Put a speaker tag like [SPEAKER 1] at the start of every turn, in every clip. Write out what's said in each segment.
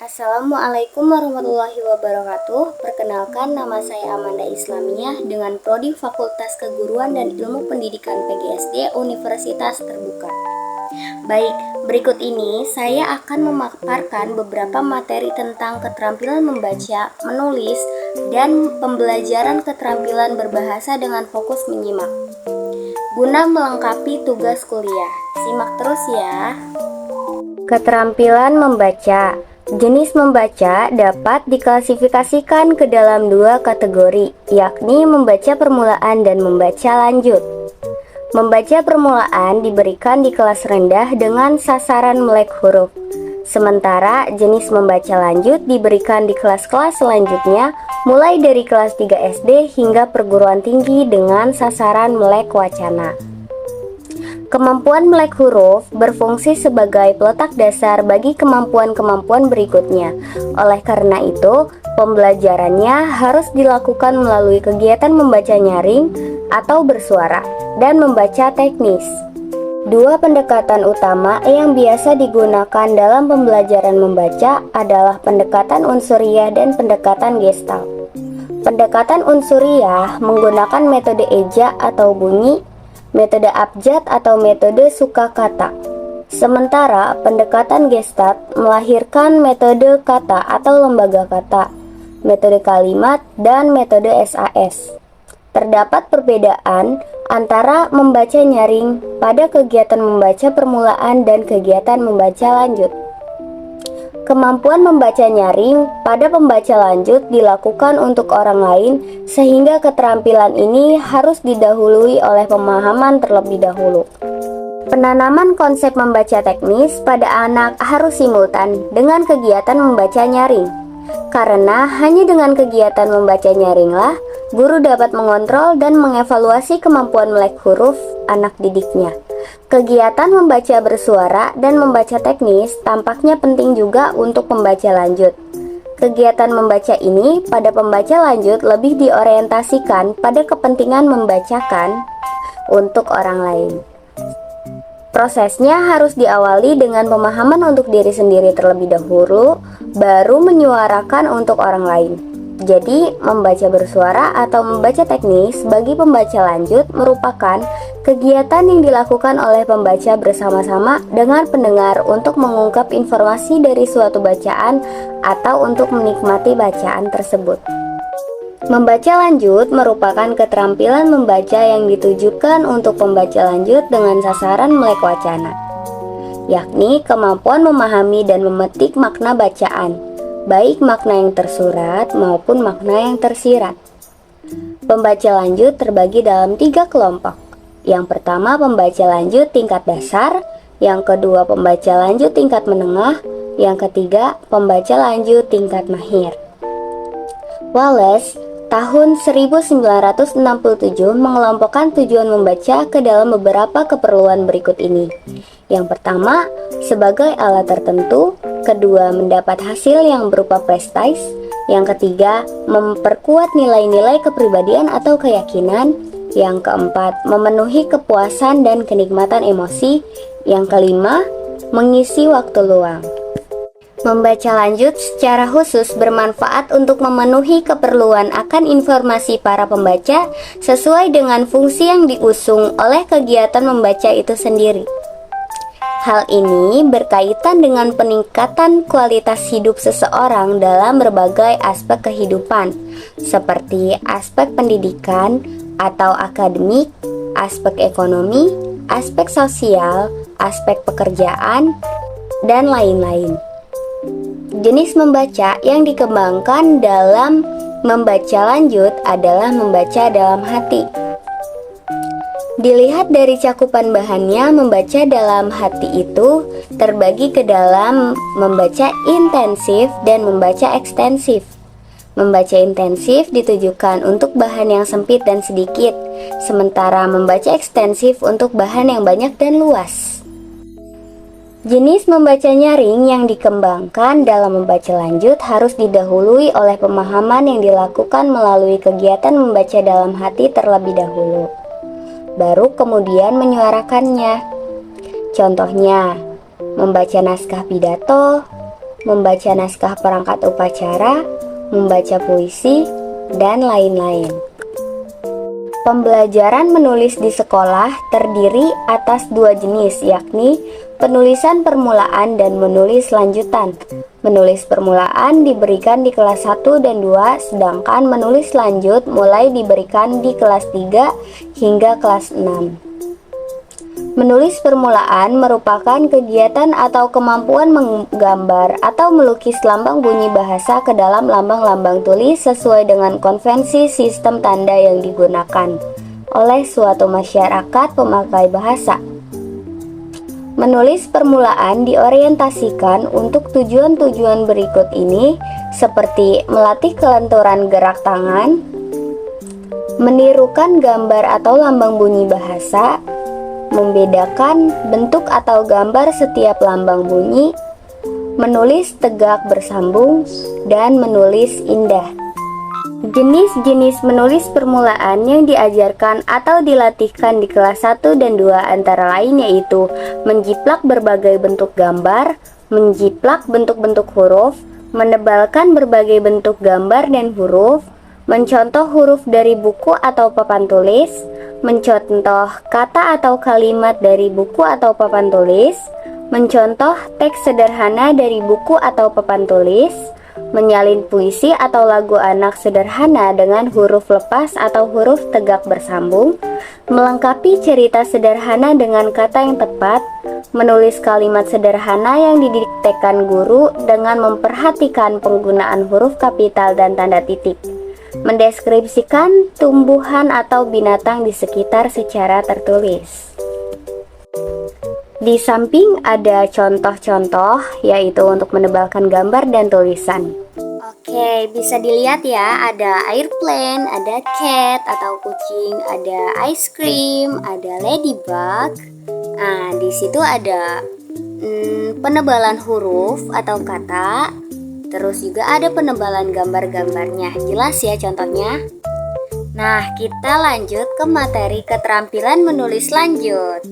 [SPEAKER 1] Assalamualaikum warahmatullahi wabarakatuh. Perkenalkan, nama saya Amanda Islamiyah dengan Prodi Fakultas Keguruan dan Ilmu Pendidikan PGSD Universitas Terbuka. Baik, berikut ini saya akan memaparkan beberapa materi tentang keterampilan membaca, menulis, dan pembelajaran keterampilan berbahasa dengan fokus menyimak, guna melengkapi tugas kuliah. Simak terus ya. Keterampilan membaca. Jenis membaca dapat diklasifikasikan ke dalam dua kategori, yakni membaca permulaan dan membaca lanjut. Membaca permulaan diberikan di kelas rendah dengan sasaran melek huruf, sementara jenis membaca lanjut diberikan di kelas-kelas selanjutnya, mulai dari kelas 3 SD hingga perguruan tinggi dengan sasaran melek wacana. Kemampuan melek huruf berfungsi sebagai peletak dasar bagi kemampuan-kemampuan berikutnya. Oleh karena itu, pembelajarannya harus dilakukan melalui kegiatan membaca nyaring atau bersuara dan membaca teknis. Dua pendekatan utama yang biasa digunakan dalam pembelajaran membaca adalah pendekatan unsuriyah dan pendekatan gestalt. Pendekatan unsuriyah menggunakan metode eja atau bunyi, metode abjad atau metode sukakata. Sementara pendekatan gestalt melahirkan metode kata atau lembaga kata, metode kalimat, dan metode SAS. Terdapat perbedaan antara membaca nyaring pada kegiatan membaca permulaan dan kegiatan membaca lanjut. Kemampuan membaca nyaring pada pembaca lanjut dilakukan untuk orang lain, sehingga keterampilan ini harus didahului oleh pemahaman terlebih dahulu. Penanaman konsep membaca teknis pada anak harus simultan dengan kegiatan membaca nyaring, karena hanya dengan kegiatan membaca nyaringlah guru dapat mengontrol dan mengevaluasi kemampuan melek huruf anak didiknya. Kegiatan membaca bersuara dan membaca teknis tampaknya penting juga untuk pembaca lanjut. Kegiatan membaca ini pada pembaca lanjut lebih diorientasikan pada kepentingan membacakan untuk orang lain. Prosesnya harus diawali dengan pemahaman untuk diri sendiri terlebih dahulu, baru menyuarakan untuk orang lain. Jadi, membaca bersuara atau membaca teknis bagi pembaca lanjut merupakan kegiatan yang dilakukan oleh pembaca bersama-sama dengan pendengar untuk mengungkap informasi dari suatu bacaan atau untuk menikmati bacaan tersebut. Membaca lanjut merupakan keterampilan membaca yang ditujukan untuk pembaca lanjut dengan sasaran melek wacana, yakni kemampuan memahami dan memetik makna bacaan, baik makna yang tersurat maupun makna yang tersirat. Pembaca lanjut terbagi dalam 3 kelompok. Yang pertama, pembaca lanjut tingkat dasar. Yang kedua, pembaca lanjut tingkat menengah. Yang ketiga, pembaca lanjut tingkat mahir. Wallace tahun 1967 mengelompokkan tujuan membaca ke dalam beberapa keperluan berikut ini. Yang pertama, sebagai alat tertentu. Kedua, mendapat hasil yang berupa prestis. Yang ketiga, memperkuat nilai-nilai kepribadian atau keyakinan. Yang keempat, memenuhi kepuasan dan kenikmatan emosi. Yang kelima, mengisi waktu luang. Membaca lanjut secara khusus bermanfaat untuk memenuhi keperluan akan informasi para pembaca sesuai dengan fungsi yang diusung oleh kegiatan membaca itu sendiri. Hal ini berkaitan dengan peningkatan kualitas hidup seseorang dalam berbagai aspek kehidupan, seperti aspek pendidikan atau akademik, aspek ekonomi, aspek sosial, aspek pekerjaan, dan lain-lain. Jenis membaca yang dikembangkan dalam membaca lanjut adalah membaca dalam hati. Dilihat dari cakupan bahannya, membaca dalam hati itu terbagi ke dalam membaca intensif dan membaca ekstensif. Membaca intensif ditujukan untuk bahan yang sempit dan sedikit, sementara membaca ekstensif untuk bahan yang banyak dan luas. Jenis membaca nyaring yang dikembangkan dalam membaca lanjut harus didahului oleh pemahaman yang dilakukan melalui kegiatan membaca dalam hati terlebih dahulu, baru kemudian menyuarakannya. Contohnya, membaca naskah pidato, membaca naskah perangkat upacara, membaca puisi, dan lain-lain. Pembelajaran menulis di sekolah terdiri atas dua jenis, yakni penulisan permulaan dan menulis lanjutan. Menulis permulaan diberikan di kelas 1 dan 2, sedangkan menulis lanjut mulai diberikan di kelas 3 hingga kelas 6. Menulis permulaan merupakan kegiatan atau kemampuan menggambar atau melukis lambang bunyi bahasa ke dalam lambang-lambang tulis sesuai dengan konvensi sistem tanda yang digunakan oleh suatu masyarakat pemakai bahasa. Menulis permulaan diorientasikan untuk tujuan-tujuan berikut ini, seperti melatih kelenturan gerak tangan, menirukan gambar atau lambang bunyi bahasa, membedakan bentuk atau gambar setiap lambang bunyi, menulis tegak bersambung, dan menulis indah. Jenis-jenis menulis permulaan yang diajarkan atau dilatihkan di kelas 1 dan 2 antara lain yaitu menjiplak berbagai bentuk gambar, menjiplak bentuk-bentuk huruf, menebalkan berbagai bentuk gambar dan huruf, mencontoh huruf dari buku atau papan tulis, mencontoh kata atau kalimat dari buku atau papan tulis, mencontoh teks sederhana dari buku atau papan tulis, menyalin puisi atau lagu anak sederhana dengan huruf lepas atau huruf tegak bersambung, melengkapi cerita sederhana dengan kata yang tepat, menulis kalimat sederhana yang didiktekan guru dengan memperhatikan penggunaan huruf kapital dan tanda titik, mendeskripsikan tumbuhan atau binatang di sekitar secara tertulis. Di samping ada contoh-contoh, yaitu untuk menebalkan gambar dan tulisan. Oke, bisa dilihat ya, ada airplane, ada cat atau kucing, ada ice cream, ada ladybug. Nah, di situ ada penebalan huruf atau kata, terus juga ada penebalan gambar-gambarnya. Jelas ya contohnya? Nah, kita lanjut ke materi keterampilan menulis lanjut.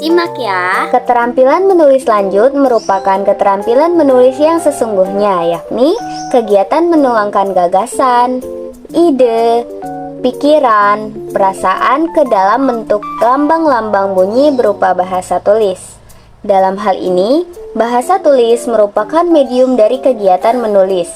[SPEAKER 1] Simak ya. Keterampilan menulis lanjut merupakan keterampilan menulis yang sesungguhnya, yakni kegiatan menuangkan gagasan, ide, pikiran, perasaan ke dalam bentuk lambang-lambang bunyi berupa bahasa tulis. Dalam hal ini, bahasa tulis merupakan medium dari kegiatan menulis.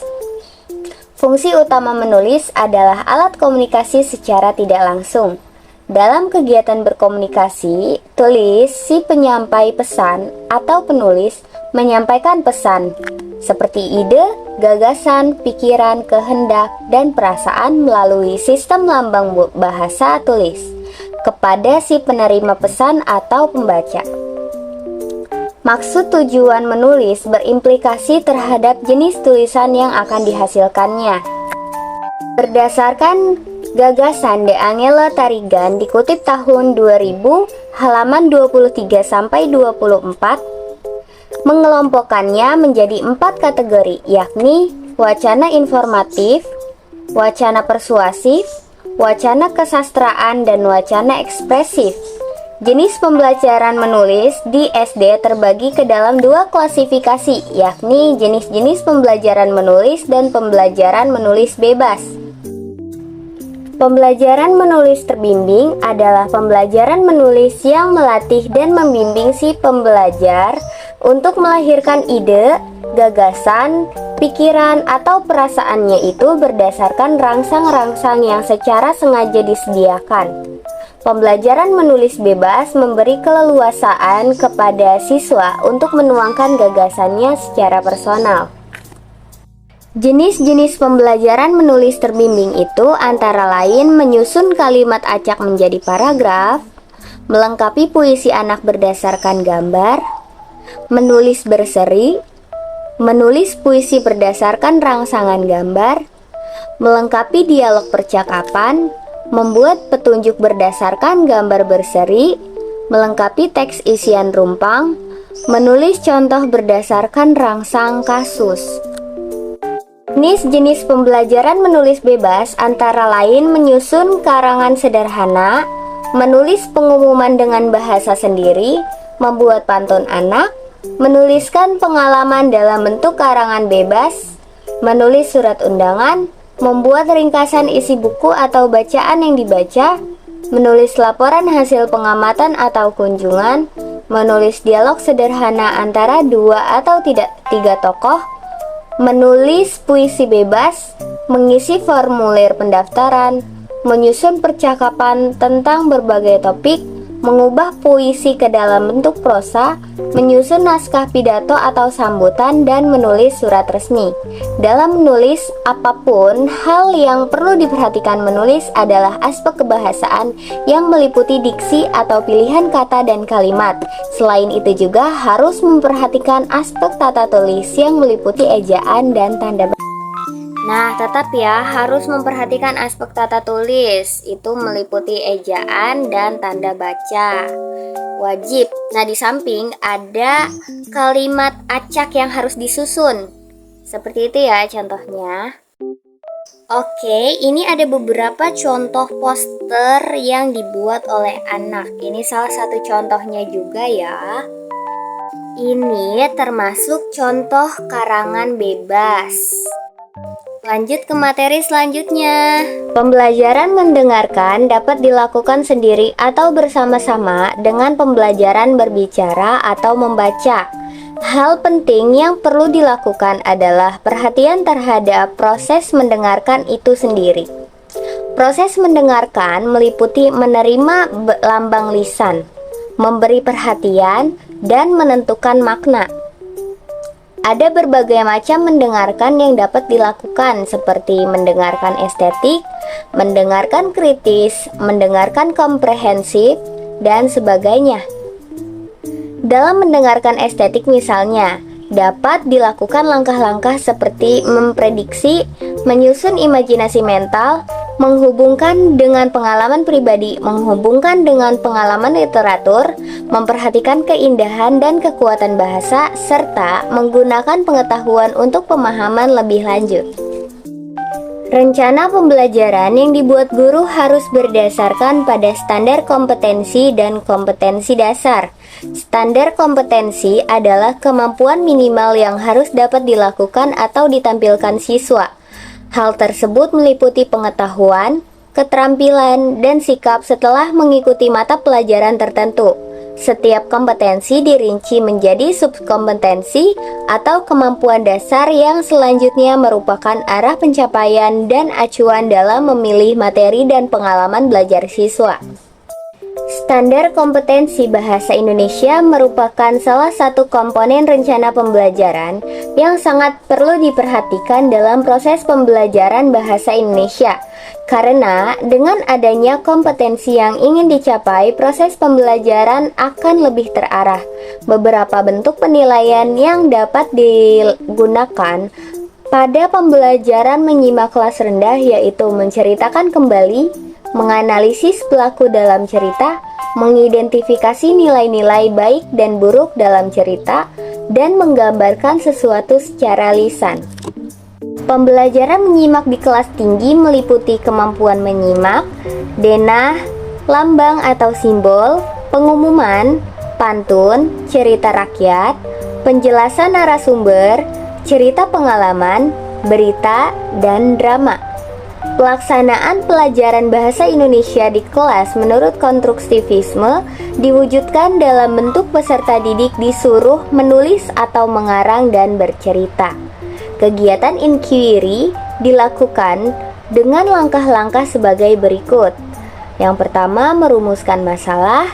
[SPEAKER 1] Fungsi utama menulis adalah alat komunikasi secara tidak langsung. Dalam kegiatan berkomunikasi, tulis si penyampai pesan atau penulis menyampaikan pesan, seperti ide, gagasan, pikiran, kehendak, dan perasaan melalui sistem lambang bahasa tulis kepada si penerima pesan atau pembaca. Maksud tujuan menulis berimplikasi terhadap jenis tulisan yang akan dihasilkannya. Berdasarkan gagasan De Angelo Tarrigan dikutip tahun 2000, halaman 23-24, mengelompokkannya menjadi 4 kategori, yakni wacana informatif, wacana persuasif, wacana kesastraan, dan wacana ekspresif. Jenis pembelajaran menulis di SD terbagi ke dalam 2 klasifikasi, yakni jenis-jenis pembelajaran menulis dan pembelajaran menulis bebas. Pembelajaran menulis terbimbing adalah pembelajaran menulis yang melatih dan membimbing si pembelajar untuk melahirkan ide, gagasan, pikiran, atau perasaannya itu berdasarkan rangsang-rangsang yang secara sengaja disediakan. Pembelajaran menulis bebas memberi keleluasaan kepada siswa untuk menuangkan gagasannya secara personal. Jenis-jenis pembelajaran menulis terbimbing itu antara lain menyusun kalimat acak menjadi paragraf, melengkapi puisi anak berdasarkan gambar, menulis berseri, menulis puisi berdasarkan rangsangan gambar, melengkapi dialog percakapan, membuat petunjuk berdasarkan gambar berseri, melengkapi teks isian rumpang, menulis contoh berdasarkan rangsang kasus. Jenis-jenis pembelajaran menulis bebas antara lain menyusun karangan sederhana, menulis pengumuman dengan bahasa sendiri, membuat pantun anak, menuliskan pengalaman dalam bentuk karangan bebas, menulis surat undangan, membuat ringkasan isi buku atau bacaan yang dibaca, menulis laporan hasil pengamatan atau kunjungan, menulis dialog sederhana antara dua atau tiga tokoh, menulis puisi bebas, mengisi formulir pendaftaran, menyusun percakapan tentang berbagai topik, mengubah puisi ke dalam bentuk prosa, menyusun naskah pidato atau sambutan, dan menulis surat resmi. Dalam menulis apapun, hal yang perlu diperhatikan menulis adalah aspek kebahasaan yang meliputi diksi atau pilihan kata dan kalimat. Selain itu juga harus memperhatikan aspek tata tulis yang meliputi ejaan dan tanda baca. Nah, tetap ya harus memperhatikan aspek tata tulis, itu meliputi ejaan dan tanda baca. Wajib. Nah, di samping ada kalimat acak yang harus disusun. Seperti itu ya contohnya. Oke, ini ada beberapa contoh poster yang dibuat oleh anak. Ini salah satu contohnya juga ya. Ini termasuk contoh karangan bebas. Lanjut ke materi selanjutnya. Pembelajaran mendengarkan dapat dilakukan sendiri atau bersama-sama dengan pembelajaran berbicara atau membaca. Hal penting yang perlu dilakukan adalah perhatian terhadap proses mendengarkan itu sendiri. Proses mendengarkan meliputi menerima lambang lisan, memberi perhatian, dan menentukan makna. Ada berbagai macam mendengarkan yang dapat dilakukan seperti mendengarkan estetik, mendengarkan kritis, mendengarkan komprehensif, dan sebagainya. Dalam mendengarkan estetik misalnya, dapat dilakukan langkah-langkah seperti memprediksi, menyusun imajinasi mental, menghubungkan dengan pengalaman pribadi, menghubungkan dengan pengalaman literatur, memperhatikan keindahan dan kekuatan bahasa, serta menggunakan pengetahuan untuk pemahaman lebih lanjut. Rencana pembelajaran yang dibuat guru harus berdasarkan pada standar kompetensi dan kompetensi dasar. Standar kompetensi adalah kemampuan minimal yang harus dapat dilakukan atau ditampilkan siswa. Hal tersebut meliputi pengetahuan, keterampilan, dan sikap setelah mengikuti mata pelajaran tertentu. Setiap kompetensi dirinci menjadi subkompetensi atau kemampuan dasar yang selanjutnya merupakan arah pencapaian dan acuan dalam memilih materi dan pengalaman belajar siswa. Standar kompetensi bahasa Indonesia merupakan salah satu komponen rencana pembelajaran yang sangat perlu diperhatikan dalam proses pembelajaran bahasa Indonesia. Karena dengan adanya kompetensi yang ingin dicapai, proses pembelajaran akan lebih terarah. Beberapa bentuk penilaian yang dapat digunakan pada pembelajaran menyimak kelas rendah yaitu menceritakan kembali, menganalisis pelaku dalam cerita, mengidentifikasi nilai-nilai baik dan buruk dalam cerita, dan menggambarkan sesuatu secara lisan. Pembelajaran menyimak di kelas tinggi meliputi kemampuan menyimak, denah, lambang atau simbol, pengumuman, pantun, cerita rakyat, penjelasan narasumber, cerita pengalaman, berita, dan drama. Pelaksanaan pelajaran bahasa Indonesia di kelas menurut konstruktivisme diwujudkan dalam bentuk peserta didik disuruh menulis atau mengarang dan bercerita. Kegiatan inquiry dilakukan dengan langkah-langkah sebagai berikut. Yang pertama, merumuskan masalah,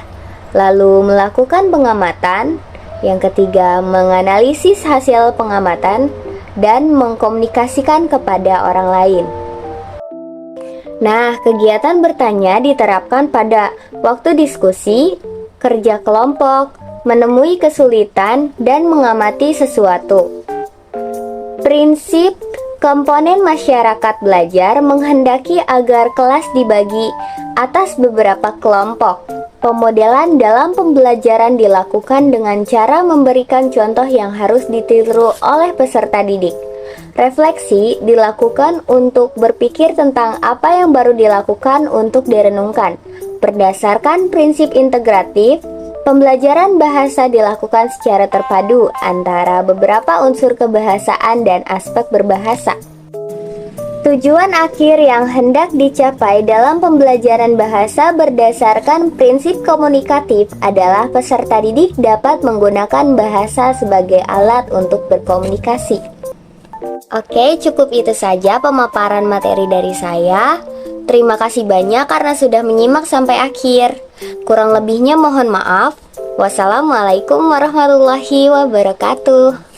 [SPEAKER 1] lalu melakukan pengamatan. Yang ketiga, menganalisis hasil pengamatan dan mengkomunikasikan kepada orang lain. Nah, kegiatan bertanya diterapkan pada waktu diskusi, kerja kelompok, menemui kesulitan, dan mengamati sesuatu. Prinsip komponen masyarakat belajar menghendaki agar kelas dibagi atas beberapa kelompok. Pemodelan dalam pembelajaran dilakukan dengan cara memberikan contoh yang harus ditiru oleh peserta didik. Refleksi dilakukan untuk berpikir tentang apa yang baru dilakukan untuk direnungkan. Berdasarkan prinsip integratif, Pembelajaran bahasa dilakukan secara terpadu antara beberapa unsur kebahasaan dan aspek berbahasa. Tujuan akhir yang hendak dicapai dalam pembelajaran bahasa berdasarkan prinsip komunikatif adalah peserta didik dapat menggunakan bahasa sebagai alat untuk berkomunikasi. Oke, cukup itu saja pemaparan materi dari saya. Terima kasih banyak karena sudah menyimak sampai akhir. Kurang lebihnya mohon maaf. Wassalamualaikum warahmatullahi wabarakatuh.